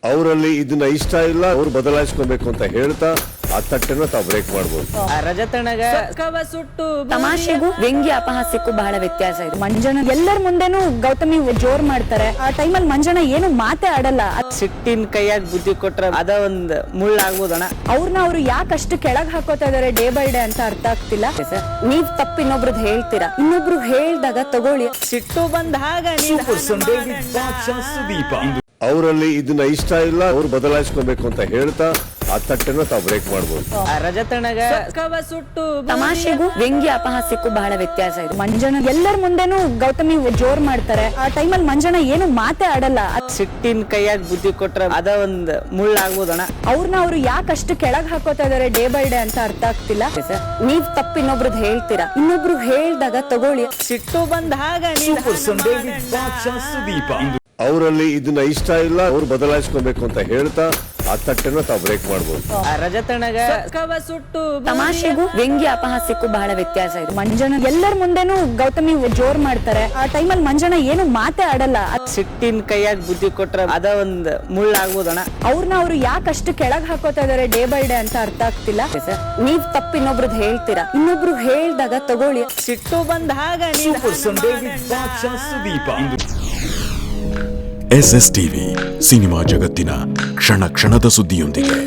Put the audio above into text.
ಅವರಲ್ಲಿ ಇದನ್ನ ಇಷ್ಟ ಇಲ್ಲ, ಅವ್ರು ಬದಲಾಯಿಸ್ಕೊಬೇಕು ಅಂತ ಹೇಳ್ತಾ ಆ ತಟ್ಟೆನ ತಾವು ಬ್ರೇಕ್ ಮಾಡ್ಬೋದು. ರಜತನಗ ಸುಟ್ಟು ತಮಾಷೆಗೂ ವ್ಯಂಗ್ಯ ಅಪಹಾಸ್ಯಕ್ಕೂ ಬಹಳ ವ್ಯತ್ಯಾಸ ಇದೆ. ಮಂಜಣ್ಣ ಎಲ್ಲರ ಮುಂದೆನೂ ಗೌತಮಿ ಜೋರ್ ಮಾಡ್ತಾರೆ. ಆ ಟೈಮಲ್ಲಿ ಮಂಜಣ್ಣ ಏನು ಮಾತೇ ಆಡಲ್ಲ. ಸಿಟ್ಟಿನ ಕೈಯಾಗ ಬುದ್ಧಿ ಕೊಟ್ರ ಅದ ಒಂದ್ ಮುಳ್ಳಾಗ್ಬೋದಣ್ಣ. ಅವ್ರು ಯಾಕಷ್ಟು ಕೆಳಗ್ ಹಾಕೋತಾ ಇದಾರೆ ಡೇ ಬೈ ಡೇ ಅಂತ ಅರ್ಥ ಆಗ್ತಿಲ್ಲ. ನೀವ್ ತಪ್ಪು ಇನ್ನೊಬ್ರದ್ ಹೇಳ್ತೀರಾ, ಇನ್ನೊಬ್ರು ಹೇಳ್ದಾಗ ತಗೊಳ್ಳಿ. ಸಿಟ್ಟು ಬಂದ ಹಾಗ ಅವರಲ್ಲಿ ಇದನ್ನ ಇಷ್ಟ ಇಲ್ಲ, ಅವ್ರು ಬದಲಾಯಿಸ್ಕೊಬೇಕು ಅಂತ ಹೇಳ್ತಾ ಆ ತಟ್ಟೆನ ತಾವು ಬ್ರೇಕ್ ಮಾಡ್ಬೋದು. ರಜತನಗ ಸುಟ್ಟು ತಮಾಷೆಗೂ ವ್ಯಂಗ್ಯ ಅಪಹಾಸ್ಯಕ್ಕೂ ಬಹಳ ವ್ಯತ್ಯಾಸ ಇದೆ. ಮಂಜಣ್ಣ ಎಲ್ಲರ ಮುಂದೆನೂ ಗೌತಮಿ ಜೋರ್ ಮಾಡ್ತಾರೆ. ಆ ಟೈಮಲ್ಲಿ ಮಂಜಣ್ಣ ಏನು ಮಾತೇ ಆಡಲ್ಲ. ಸಿಟ್ಟಿನ ಕೈಯಾಗ ಬುದ್ಧಿ ಕೊಟ್ರ ಅದ ಒಂದ್ ಮುಳ್ಳಾಗ್ಬೋದಣ್ಣ. ಅವ್ರು ಯಾಕಷ್ಟು ಕೆಳಗ್ ಹಾಕೋತಾ ಇದಾರೆ ಡೇ ಬೈ ಡೇ ಅಂತ ಅರ್ಥ ಆಗ್ತಿಲ್ಲ. ನೀವ್ ತಪ್ಪು ಇನ್ನೊಬ್ರದ್ ಹೇಳ್ತೀರಾ, ಇನ್ನೊಬ್ರು ಹೇಳ್ದಾಗ ತಗೊಳ್ಳಿ. ಸಿಟ್ಟು ಬಂದ ಹಾಗ ಅವರಲ್ಲಿ ಇದನ್ನ ಇಷ್ಟ ಇಲ್ಲ, ಅವ್ರು ಬದಲಾಯಿಸ್ಕೊಬೇಕು ಅಂತ ಹೇಳ್ತಾ ಆ ತಟ್ಟೆನ ತಾವು ಬ್ರೇಕ್ ಮಾಡ್ಬೋದು. ರಜತನಗ ಸುಟ್ಟು ತಮಾಷೆಗೂ ವ್ಯಂಗ್ಯ ಅಪಹಾಸ್ಯಕ್ಕೂ ಬಹಳ ವ್ಯತ್ಯಾಸ ಇದೆ. ಮಂಜಣ್ಣ ಎಲ್ಲರ ಮುಂದೆನೂ ಗೌತಮಿ ಜೋರ್ ಮಾಡ್ತಾರೆ. ಆ ಟೈಮಲ್ಲಿ ಮಂಜಣ್ಣ ಏನು ಮಾತೇ ಆಡಲ್ಲ. ಸಿಟ್ಟಿನ ಕೈಯಾಗ ಬುದ್ಧಿ ಕೊಟ್ರ ಅದ ಒಂದ್ ಮುಳ್ಳಾಗ್ಬೋದಣ್ಣ. ಅವ್ರು ಯಾಕಷ್ಟು ಕೆಳಗ್ ಹಾಕೋತಾ ಇದಾರೆ ಡೇ ಬೈ ಡೇ ಅಂತ ಅರ್ಥ ಆಗ್ತಿಲ್ಲ. ನೀವ್ ತಪ್ಪು ಇನ್ನೊಬ್ರದ್ ಹೇಳ್ತೀರಾ, ಇನ್ನೊಬ್ರು ಹೇಳ್ದಾಗ ತಗೊಳ್ಳಿ. ಸಿಟ್ಟು ಬಂದ ಹಾಗ SS ಟಿವಿ ಸಿನಿಮಾ ಜಗತ್ತಿನ ಕ್ಷಣ ಕ್ಷಣದ ಸುದ್ದಿಯೊಂದಿಗೆ.